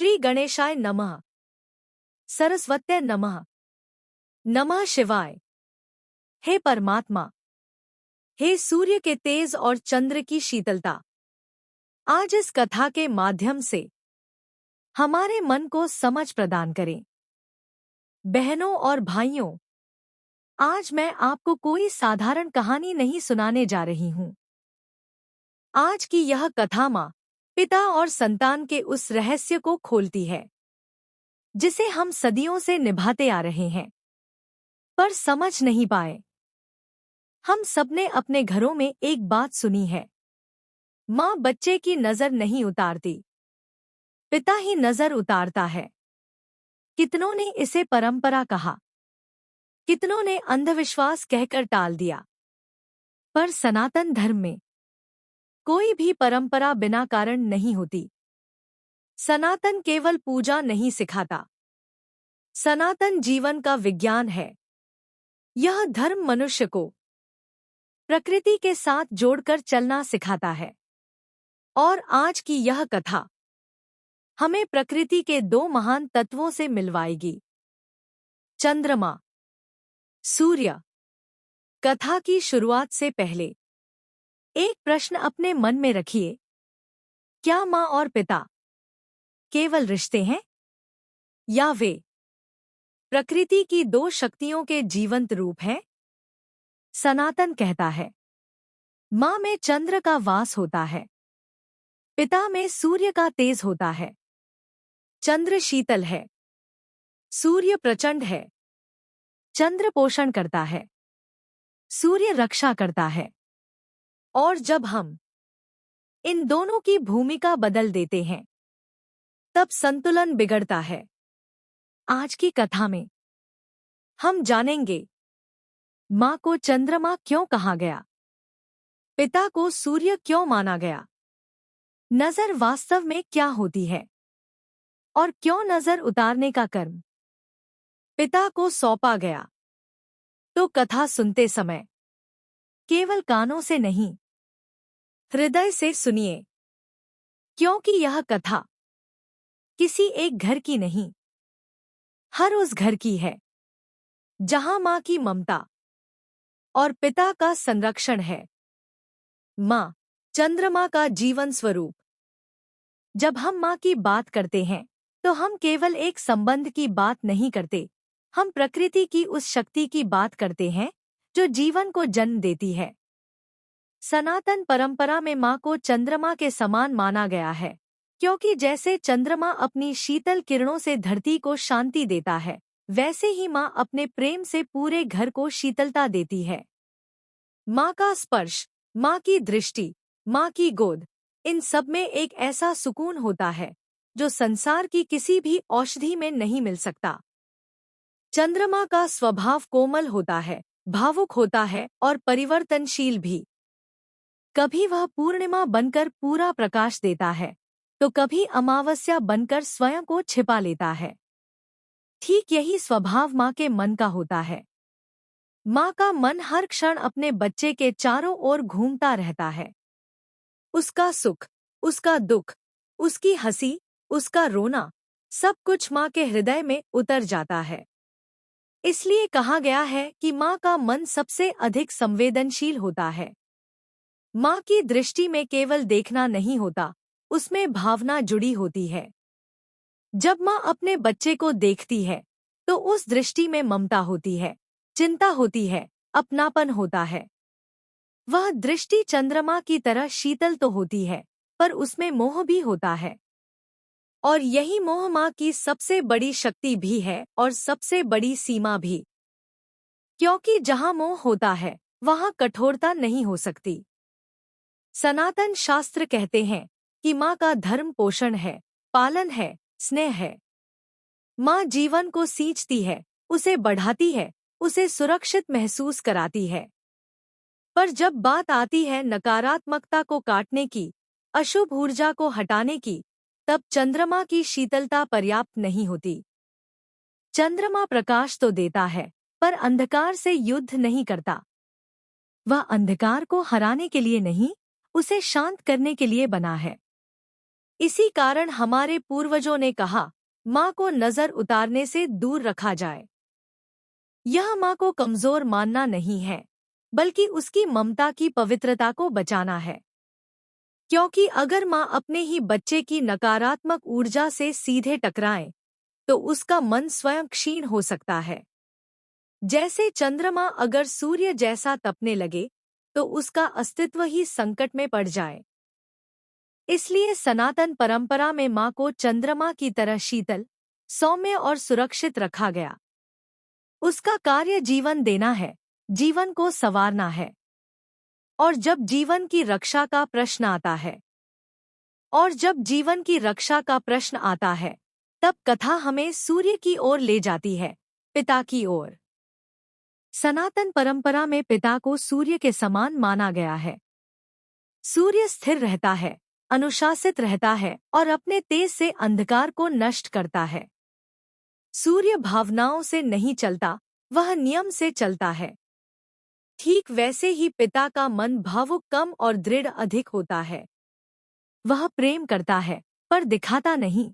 श्री गणेशाय नमः। सरस्वत्यै नमः। नमः शिवाय। हे परमात्मा, हे सूर्य के तेज और चंद्र की शीतलता, आज इस कथा के माध्यम से हमारे मन को समझ प्रदान करें। बहनों और भाइयों, आज मैं आपको कोई साधारण कहानी नहीं सुनाने जा रही हूँ। आज की यह कथा माँ, पिता और संतान के उस रहस्य को खोलती है जिसे हम सदियों से निभाते आ रहे हैं, पर समझ नहीं पाए। हम सबने अपने घरों में एक बात सुनी है, माँ बच्चे की नजर नहीं उतारती, पिता ही नजर उतारता है। कितनों ने इसे परंपरा कहा, कितनों ने अंधविश्वास कहकर टाल दिया, पर सनातन धर्म में कोई भी परंपरा बिना कारण नहीं होती। सनातन केवल पूजा नहीं सिखाता, सनातन जीवन का विज्ञान है। यह धर्म मनुष्य को प्रकृति के साथ जोड़कर चलना सिखाता है। और आज की यह कथा हमें प्रकृति के दो महान तत्वों से मिलवाएगी, चंद्रमा, सूर्य। कथा की शुरुआत से पहले एक प्रश्न अपने मन में रखिए, क्या माँ और पिता केवल रिश्ते हैं, या वे प्रकृति की दो शक्तियों के जीवंत रूप हैं? सनातन कहता है, माँ में चंद्र का वास होता है, पिता में सूर्य का तेज होता है। चंद्र शीतल है, सूर्य प्रचंड है। चंद्र पोषण करता है, सूर्य रक्षा करता है। और जब हम इन दोनों की भूमिका बदल देते हैं, तब संतुलन बिगड़ता है। आज की कथा में हम जानेंगे, माँ को चंद्रमा क्यों कहा गया, पिता को सूर्य क्यों माना गया, नजर वास्तव में क्या होती है, और क्यों नजर उतारने का कर्म पिता को सौंपा गया। तो कथा सुनते समय केवल कानों से नहीं, हृदय से सुनिए, क्योंकि यह कथा किसी एक घर की नहीं, हर उस घर की है जहां माँ की ममता और पिता का संरक्षण है। माँ, चंद्रमा का जीवन स्वरूप। जब हम माँ की बात करते हैं, तो हम केवल एक संबंध की बात नहीं करते, हम प्रकृति की उस शक्ति की बात करते हैं जो जीवन को जन्म देती है। सनातन परंपरा में माँ को चंद्रमा के समान माना गया है, क्योंकि जैसे चंद्रमा अपनी शीतल किरणों से धरती को शांति देता है, वैसे ही माँ अपने प्रेम से पूरे घर को शीतलता देती है। माँ का स्पर्श, माँ की दृष्टि, माँ की गोद, इन सब में एक ऐसा सुकून होता है जो संसार की किसी भी औषधि में नहीं मिल सकता। चंद्रमा का स्वभाव कोमल होता है, भावुक होता है और परिवर्तनशील भी। कभी वह पूर्णिमा बनकर पूरा प्रकाश देता है, तो कभी अमावस्या बनकर स्वयं को छिपा लेता है। ठीक यही स्वभाव माँ के मन का होता है। माँ का मन हर क्षण अपने बच्चे के चारों ओर घूमता रहता है। उसका सुख, उसका दुख, उसकी हंसी, उसका रोना, सब कुछ माँ के हृदय में उतर जाता है। इसलिए कहा गया है कि माँ का मन सबसे अधिक संवेदनशील होता है। माँ की दृष्टि में केवल देखना नहीं होता, उसमें भावना जुड़ी होती है। जब माँ अपने बच्चे को देखती है, तो उस दृष्टि में ममता होती है, चिंता होती है, अपनापन होता है। वह दृष्टि चंद्रमा की तरह शीतल तो होती है, पर उसमें मोह भी होता है। और यही मोह माँ की सबसे बड़ी शक्ति भी है और सबसे बड़ी सीमा भी। क्योंकि जहाँ मोह होता है, वहाँ कठोरता नहीं हो सकती। सनातन शास्त्र कहते हैं कि माँ का धर्म पोषण है, पालन है, स्नेह है। माँ जीवन को सींचती है, उसे बढ़ाती है, उसे सुरक्षित महसूस कराती है। पर जब बात आती है नकारात्मकता को काटने की, अशुभ ऊर्जा को हटाने की, तब चंद्रमा की शीतलता पर्याप्त नहीं होती। चंद्रमा प्रकाश तो देता है, पर अंधकार से युद्ध नहीं करता। वह अंधकार को हराने के लिए नहीं, उसे शांत करने के लिए बना है। इसी कारण हमारे पूर्वजों ने कहा, माँ को नजर उतारने से दूर रखा जाए। यह माँ को कमजोर मानना नहीं है, बल्कि उसकी ममता की पवित्रता को बचाना है। क्योंकि अगर माँ अपने ही बच्चे की नकारात्मक ऊर्जा से सीधे टकराए, तो उसका मन स्वयं क्षीण हो सकता है। जैसे चंद्रमा अगर सूर्य जैसा तपने लगे, तो उसका अस्तित्व ही संकट में पड़ जाए। इसलिए सनातन परंपरा में माँ को चंद्रमा की तरह शीतल, सौम्य और सुरक्षित रखा गया। उसका कार्य जीवन देना है, जीवन को संवारना है। और जब जीवन की रक्षा का प्रश्न आता है तब कथा हमें सूर्य की ओर ले जाती है, पिता की ओर। सनातन परंपरा में पिता को सूर्य के समान माना गया है। सूर्य स्थिर रहता है, अनुशासित रहता है और अपने तेज से अंधकार को नष्ट करता है। सूर्य भावनाओं से नहीं चलता, वह नियम से चलता है। ठीक वैसे ही पिता का मन भावुक कम और दृढ़ अधिक होता है। वह प्रेम करता है, पर दिखाता नहीं।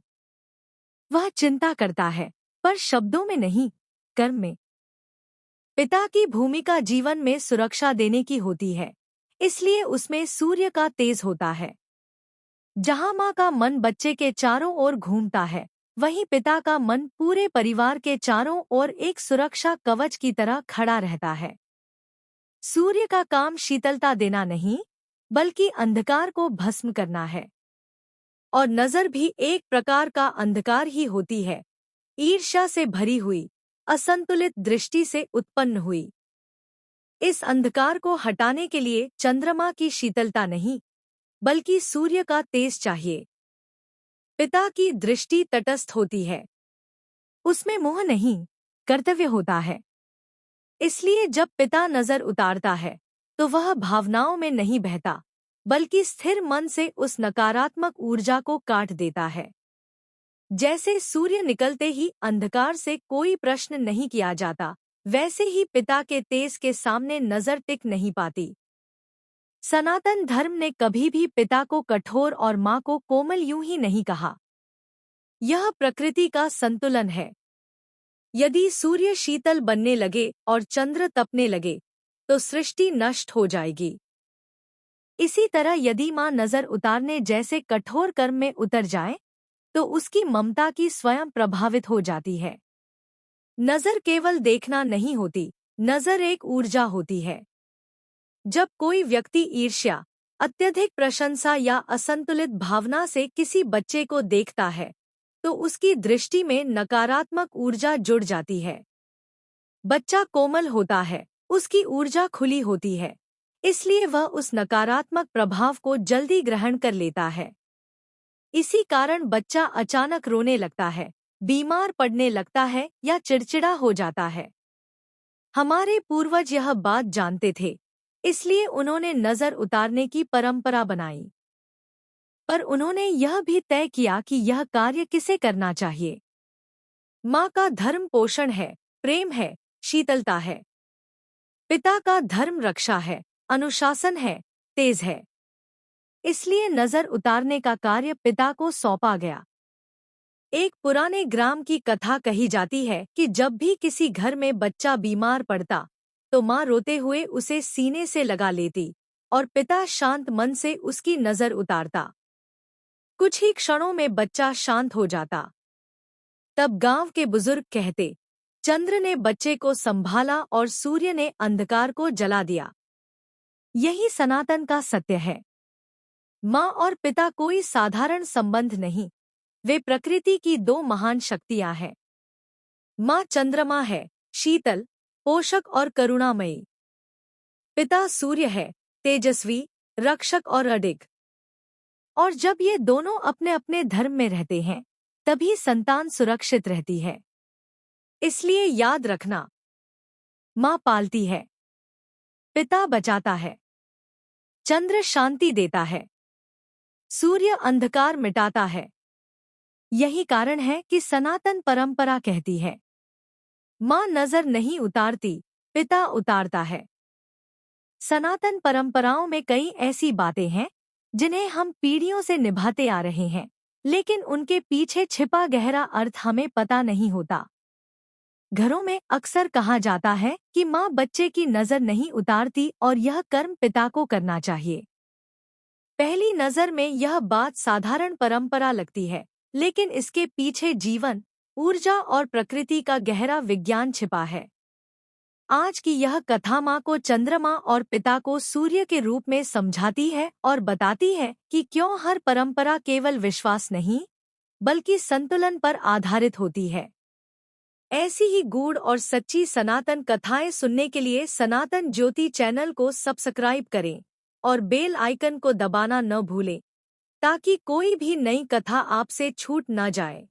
वह चिंता करता है, पर शब्दों में नहीं, कर्म में। पिता की भूमिका जीवन में सुरक्षा देने की होती है, इसलिए उसमें सूर्य का तेज होता है। जहां माँ का मन बच्चे के चारों ओर घूमता है, वहीं पिता का मन पूरे परिवार के चारों ओर एक सुरक्षा कवच की तरह खड़ा रहता है। सूर्य का काम शीतलता देना नहीं, बल्कि अंधकार को भस्म करना है। और नजर भी एक प्रकार का अंधकार ही होती है, ईर्ष्या से भरी हुई, असंतुलित दृष्टि से उत्पन्न हुई। इस अंधकार को हटाने के लिए चंद्रमा की शीतलता नहीं, बल्कि सूर्य का तेज चाहिए। पिता की दृष्टि तटस्थ होती है, उसमें मोह नहीं, कर्तव्य होता है। इसलिए जब पिता नजर उतारता है, तो वह भावनाओं में नहीं बहता, बल्कि स्थिर मन से उस नकारात्मक ऊर्जा को काट देता है। जैसे सूर्य निकलते ही अंधकार से कोई प्रश्न नहीं किया जाता, वैसे ही पिता के तेज के सामने नजर टिक नहीं पाती। सनातन धर्म ने कभी भी पिता को कठोर और माँ को कोमल यूं ही नहीं कहा। यह प्रकृति का संतुलन है। यदि सूर्य शीतल बनने लगे और चंद्र तपने लगे, तो सृष्टि नष्ट हो जाएगी। इसी तरह यदि माँ नजर उतारने जैसे कठोर कर्म में उतर जाए, तो उसकी ममता की स्वयं प्रभावित हो जाती है। नजर केवल देखना नहीं होती, नजर एक ऊर्जा होती है। जब कोई व्यक्ति ईर्ष्या, अत्यधिक प्रशंसा या असंतुलित भावना से किसी बच्चे को देखता है, तो उसकी दृष्टि में नकारात्मक ऊर्जा जुड़ जाती है। बच्चा कोमल होता है, उसकी ऊर्जा खुली होती है, इसलिए वह उस नकारात्मक प्रभाव को जल्दी ग्रहण कर लेता है। इसी कारण बच्चा अचानक रोने लगता है, बीमार पड़ने लगता है या चिड़चिड़ा हो जाता है। हमारे पूर्वज यह बात जानते थे, इसलिए उन्होंने नजर उतारने की परंपरा बनाई। पर उन्होंने यह भी तय किया कि यह कार्य किसे करना चाहिए। माँ का धर्म पोषण है, प्रेम है, शीतलता है। पिता का धर्म रक्षा है, अनुशासन है, तेज है। इसलिए नजर उतारने का कार्य पिता को सौंपा गया। एक पुराने ग्राम की कथा कही जाती है कि जब भी किसी घर में बच्चा बीमार पड़ता, तो माँ रोते हुए उसे सीने से लगा लेती और पिता शांत मन से उसकी नजर उतारता। कुछ ही क्षणों में बच्चा शांत हो जाता। तब गांव के बुजुर्ग कहते, चंद्र ने बच्चे को संभाला और सूर्य ने अंधकार को जला दिया। यही सनातन का सत्य है। माँ और पिता कोई साधारण संबंध नहीं, वे प्रकृति की दो महान शक्तियां हैं। माँ चंद्रमा है, शीतल, पोषक और करुणामयी। पिता सूर्य है, तेजस्वी, रक्षक और अडिग। और जब ये दोनों अपने अपने धर्म में रहते हैं, तभी संतान सुरक्षित रहती है। इसलिए याद रखना, माँ पालती है, पिता बचाता है, चंद्र शांति देता है, सूर्य अंधकार मिटाता है। यही कारण है कि सनातन परंपरा कहती है, माँ नजर नहीं उतारती, पिता उतारता है। सनातन परंपराओं में कई ऐसी बातें हैं जिन्हें हम पीढ़ियों से निभाते आ रहे हैं। लेकिन उनके पीछे छिपा गहरा अर्थ हमें पता नहीं होता। घरों में अक्सर कहा जाता है कि माँ बच्चे की नज़र नहीं उतारती और यह कर्म पिता को करना चाहिए। पहली नज़र में यह बात साधारण परंपरा लगती है, लेकिन इसके पीछे जीवन, ऊर्जा और प्रकृति का गहरा विज्ञान छिपा है। आज की यह कथा माँ को चंद्रमा और पिता को सूर्य के रूप में समझाती है और बताती है कि क्यों हर परंपरा केवल विश्वास नहीं, बल्कि संतुलन पर आधारित होती है। ऐसी ही गूढ़ और सच्ची सनातन कथाएं सुनने के लिए सनातन ज्योति चैनल को सब्सक्राइब करें और बेल आइकन को दबाना न भूलें, ताकि कोई भी नई कथा आपसे छूट न जाए।